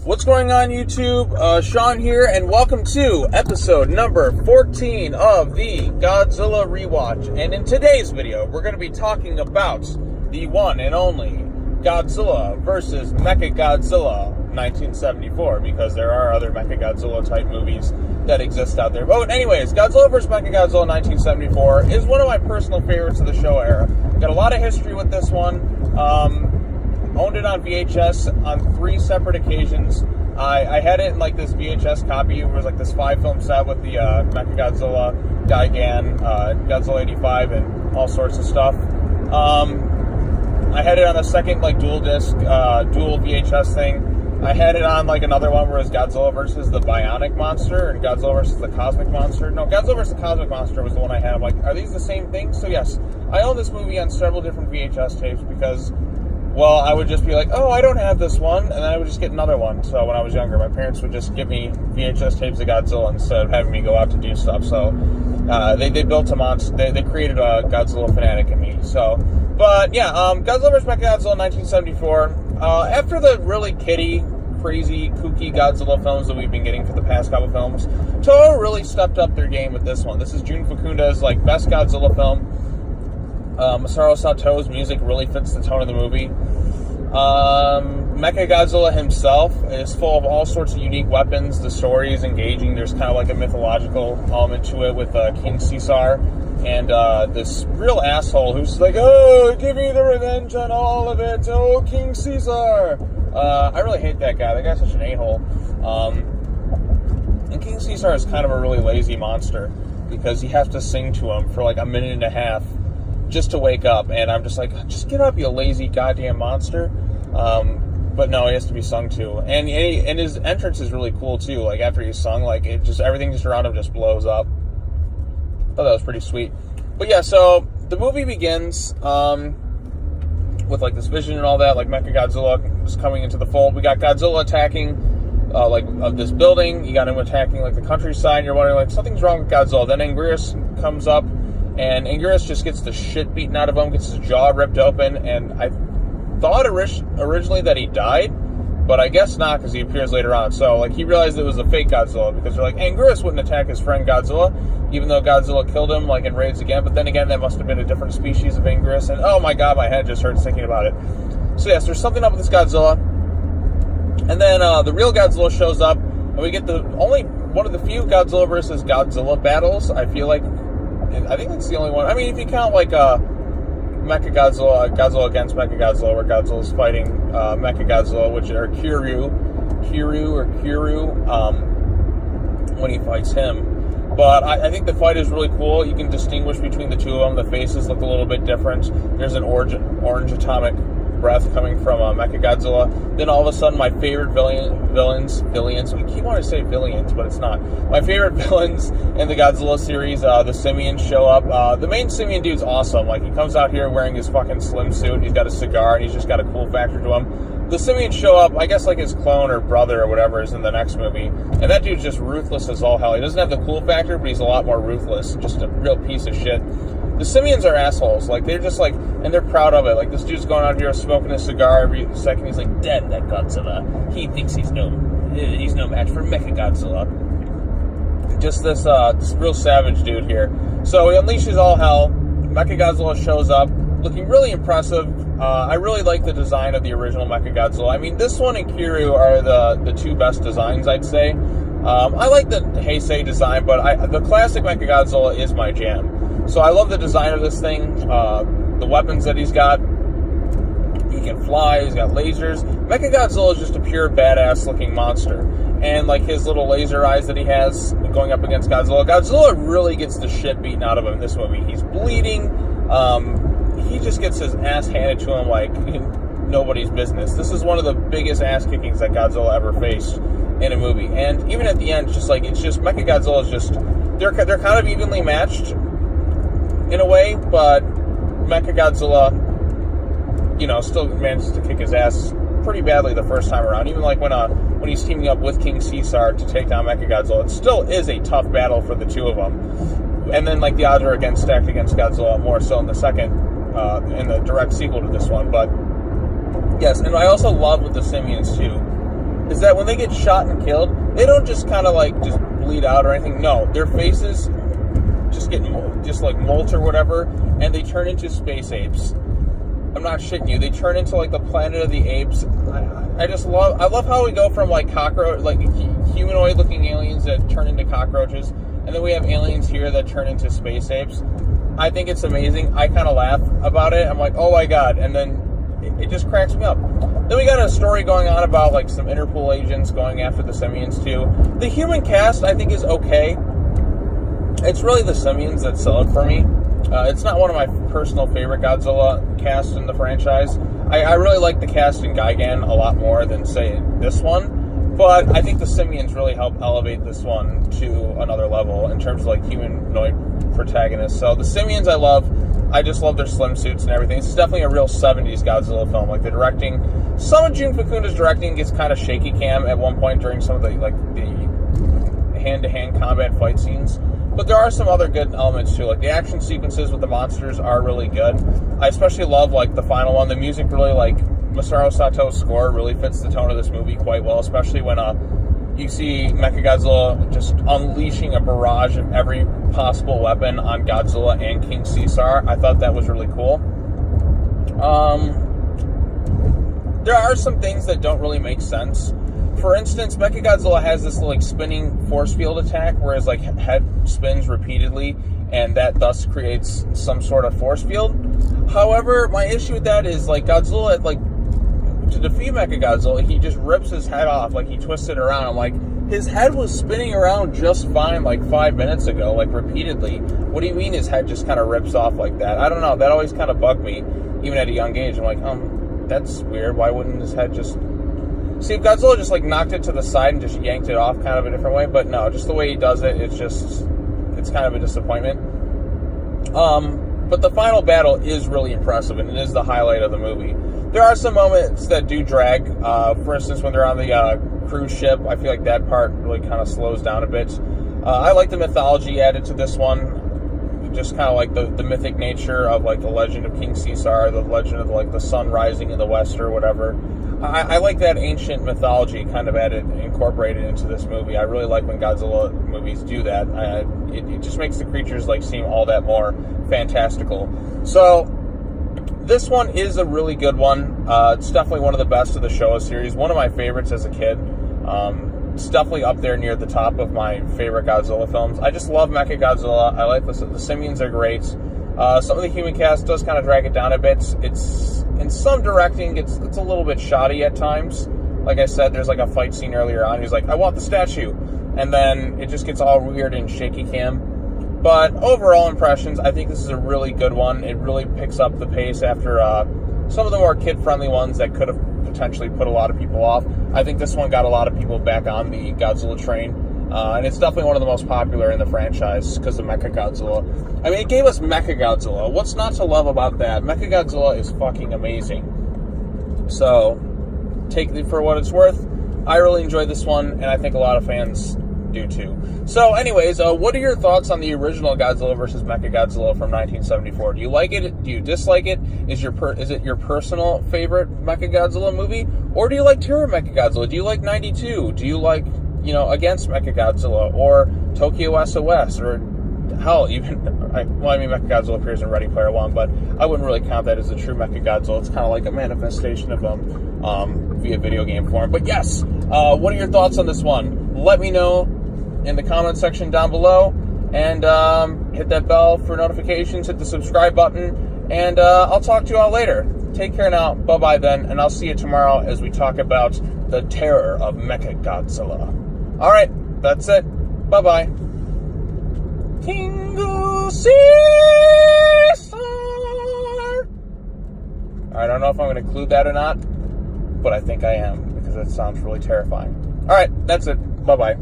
What's going on, YouTube? Sean here, and welcome to episode number 14 of the Godzilla Rewatch. And in today's video, we're going to be talking about the one and only Godzilla versus Mechagodzilla 1974, because there are other Mechagodzilla type movies that exist out there. But anyways, Godzilla vs. Mechagodzilla 1974 is one of my personal favorites of the show era. Got a lot of history with this one. Owned it on VHS on 3 separate occasions. I had it in like this VHS copy. It was like this 5-film set with the Mechagodzilla, Gigan, Godzilla 85, and all sorts of stuff. I had it on a second like dual disc, dual VHS thing. I had it on like another one where it was Godzilla versus the Bionic Monster and Godzilla versus the Cosmic Monster. No, Godzilla versus the Cosmic Monster was the one I had. I'm like, are these the same thing? So yes, I own this movie on several different VHS tapes because, well, I would just be like, oh, I don't have this one, and then I would just get another one. So when I was younger, my parents would just give me VHS tapes of Godzilla instead of having me go out to do stuff. So they built a monster. They created a Godzilla fanatic in me. So, but yeah, Godzilla vs. Mechagodzilla 1974. After the really kiddie, crazy, kooky Godzilla films that we've been getting for the past couple films, Toho really stepped up their game with this one. This is Jun Fukunda's like best Godzilla film. Masaru Sato's music really fits the tone of the movie. Mechagodzilla himself is full of all sorts of unique weapons. The story is engaging. There's kind of like a mythological element to it with King Caesar and this real asshole who's like, oh, give me the revenge on all of it. Oh, King Caesar. I really hate that guy. That guy's such an a-hole. And King Caesar is kind of a really lazy monster because you have to sing to him for like a minute and a half just to wake up, and I'm just like, just get up, you lazy goddamn monster. But no, he has to be sung to, and his entrance is really cool too. Like after he's sung, like it just everything just around him just blows up. I thought that was pretty sweet. But yeah, so the movie begins with like this vision and all that. Like Mechagodzilla is coming into the fold. We got Godzilla attacking of this building. You got him attacking like the countryside. And you're wondering like something's wrong with Godzilla. Then Anguirus comes up. And Anguirus just gets the shit beaten out of him, gets his jaw ripped open, and I thought originally that he died, but I guess not, because he appears later on. So, like, he realized it was a fake Godzilla, because they're like, Anguirus wouldn't attack his friend Godzilla, even though Godzilla killed him, like, in Raids Again, but then again, that must have been a different species of Anguirus, and oh my god, my head just hurts thinking about it. So yes, there's something up with this Godzilla, and then the real Godzilla shows up, and we get only one of the few Godzilla versus Godzilla battles, I feel like. I think that's the only one. I mean, if you count like Mechagodzilla, Godzilla against Mechagodzilla, where Godzilla's fighting Mechagodzilla, which are Kiryu, when he fights him. But I think the fight is really cool. You can distinguish between the two of them. The faces look a little bit different. There's an orange atomic breath coming from Mechagodzilla. Then all of a sudden, my favorite villains. I keep wanting to say villains, but it's not. My favorite villains in the Godzilla series, the Simians show up. The main Simian dude's awesome. Like, he comes out here wearing his fucking slim suit. He's got a cigar, and he's just got a cool factor to him. The Simians show up, I guess like his clone or brother or whatever is in the next movie. And that dude's just ruthless as all hell. He doesn't have the cool factor, but he's a lot more ruthless. Just a real piece of shit. The Simians are assholes. Like, they're just like, and they're proud of it. Like, this dude's going out here smoking a cigar every second. He's like, dead, that Godzilla. He thinks he's no match for Mechagodzilla. Just this real savage dude here. So he unleashes all hell. Mechagodzilla shows up, looking really impressive. I really like the design of the original Mechagodzilla. I mean, this one and Kiryu are the two best designs, I'd say. I like the Heisei design, but the classic Mechagodzilla is my jam. So I love the design of this thing, the weapons that he's got. He can fly, he's got lasers. Mechagodzilla is just a pure badass looking monster. And like his little laser eyes that he has going up against Godzilla. Godzilla really gets the shit beaten out of him in this movie. He's bleeding. He just gets his ass handed to him like nobody's business. This is one of the biggest ass kickings that Godzilla ever faced in a movie. And even at the end, it's just Mechagodzilla is just, they're kind of evenly matched in a way, but Mechagodzilla, still manages to kick his ass pretty badly the first time around. Even like when he's teaming up with King Caesar to take down Mechagodzilla, it still is a tough battle for the two of them. And then like the odds are stacked against Godzilla more so in the second, in the direct sequel to this one. But yes, and I also love with the Simians too. is that when they get shot and killed, they don't just kind of like just bleed out or anything. No, their faces just get just like molt or whatever, and they turn into space apes. I'm not shitting you. They turn into like the Planet of the Apes. I love how we go from like humanoid looking aliens that turn into cockroaches, and then we have aliens here that turn into space apes. I think it's amazing. I kind of laugh about it. I'm like, oh my god, and then it just cracks me up. Then we got a story going on about like some Interpol agents going after the simians too. The human cast I think is okay. It's really the simians that sell it for me. It's not one of my personal favorite Godzilla casts in the franchise. I really like the cast in Gigan a lot more than, say, this one. But I think the simians really help elevate this one to another level in terms of, like, humanoid protagonists. So the simians I love. I just love their slim suits and everything. It's definitely a real 70s Godzilla film. Like, the directing... Some of Jun Fakunda's directing gets kind of shaky cam at one point during some of the, like, the hand-to-hand combat fight scenes. But there are some other good elements too. Like the action sequences with the monsters are really good. I especially love like the final one. The music really, like Masaru Sato's score really fits the tone of this movie quite well, especially when you see Mechagodzilla just unleashing a barrage of every possible weapon on Godzilla and King Caesar. I thought that was really cool. There are some things that don't really make sense. For instance, Mechagodzilla has this like spinning force field attack where his like head spins repeatedly, and that thus creates some sort of force field. However, my issue with that is like Godzilla, like to defeat Mechagodzilla, he just rips his head off, like he twists it around. I'm like, his head was spinning around just fine like 5 minutes ago, like repeatedly. What do you mean his head just kind of rips off like that? I don't know. That always kind of bugged me, even at a young age. I'm like, that's weird. Why wouldn't his head just... See, if Godzilla just like knocked it to the side and just yanked it off kind of a different way, but no, just the way he does it, it's kind of a disappointment. But the final battle is really impressive, and it is the highlight of the movie. There are some moments that do drag. For instance, when they're on the cruise ship, I feel like that part really kind of slows down a bit. I like the mythology added to this one. Just kind of like the mythic nature of like the legend of King Caesar, the legend of like the sun rising in the west or whatever. I like that ancient mythology kind of incorporated into this movie. I really like when Godzilla movies do that. It just makes the creatures like seem all that more fantastical. So this one is a really good one. It's definitely one of the best of the Showa series. One of my favorites as a kid. It's definitely up there near the top of my favorite Godzilla films. I just love Mechagodzilla. I like the simians are great. Some of the human cast does kind of drag it down a bit. It's in some directing, it's a little bit shoddy at times. Like I said, there's like a fight scene earlier on. He's like, I want the statue. And then it just gets all weird and shaky cam. But overall impressions, I think this is a really good one. It really picks up the pace after some of the more kid-friendly ones that could have potentially put a lot of people off. I think this one got a lot of people back on the Godzilla train. And it's definitely one of the most popular in the franchise because of Mechagodzilla. I mean, it gave us Mechagodzilla. What's not to love about that? Mechagodzilla is fucking amazing. So, take it for what it's worth. I really enjoyed this one, and I think a lot of fans do too. So, anyways, what are your thoughts on the original Godzilla vs. Mechagodzilla from 1974? Do you like it? Do you dislike it? Is it your personal favorite Mechagodzilla movie? Or do you like Terror Mechagodzilla? Do you like 92? Do you like... Against Mechagodzilla, or Tokyo SOS, or hell, even, Mechagodzilla appears in Ready Player One, but I wouldn't really count that as a true Mechagodzilla. It's kind of like a manifestation of via video game form. But yes, what are your thoughts on this one? Let me know in the comment section down below, and hit that bell for notifications, hit the subscribe button, and I'll talk to you all later. Take care now, bye-bye then, and I'll see you tomorrow as we talk about the terror of Mechagodzilla. Alright, that's it. Bye-bye. King Caesar! I don't know if I'm going to include that or not, but I think I am, because that sounds really terrifying. Alright, that's it. Bye-bye.